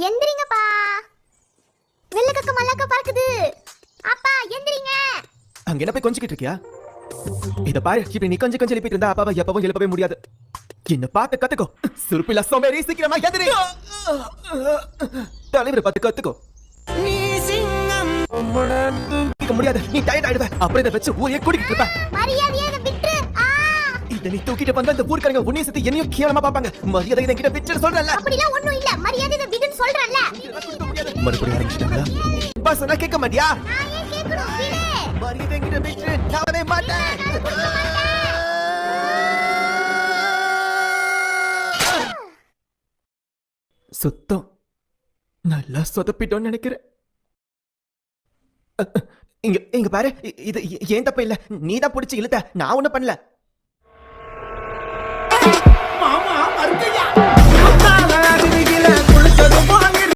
எந்திரிங்கப்பா. வெள்ளக்கக்க மல்லக்க பறக்குது. அப்பா எந்திரிங்க. அங்க என்ன போய் கொஞ்சிக்கிட்டு இருக்கியா? இத பாரு, இப்படி நீ கொஞ்சம் கொஞ்சம் எழுப்பிட்டு இருந்தா அப்பாவை எப்பவும் எழுப்பவே முடியாது. என்ன பார்த்து கத்துக்கோ. சுருப்பில சோம்பேறி, சீக்கிரமா எந்திரி. தலைவரை பார்த்து கத்துக்கோ. முடியாது, நீ டயர்ட் ஆயிடுவ. அப்புறம் இதை வச்சு ஊரையே குடிக்கிட்டு இருப்ப. மரியாதையா இதை விட்டுரு. இதை நீ தூக்கிட்டு வந்தா இந்த ஊர்க்காரங்க உன்னைய சேர்த்து என்னையும் கேவலமா பாப்பாங்க. மரியாதை இதை கிட்ட விட்டு சொல்றேன்ல. அப்படிலாம் ஒண்ணும் இல்ல. மரியாதை இதை விடுன்னு சொல்றேன்ல. மறுபடியும் ஆரம்பிச்சிட்டாங்களா? பா சொன்னா கேட்க மாட்டியா? நான் ஏன் கேட்கணும்? விடு. மரியாதை கிட்ட விட்டு நானே மாட்டேன். சுத்தம் நல்லா சொதப்பிட்டோன்னு நினைக்கிறேன். இங்க இங்க பாரு, இது ஏன் தப்பு இல்ல. நீ தான் பிடிச்சி இழுத்த, நான் ஒண்ணும் பண்ணல.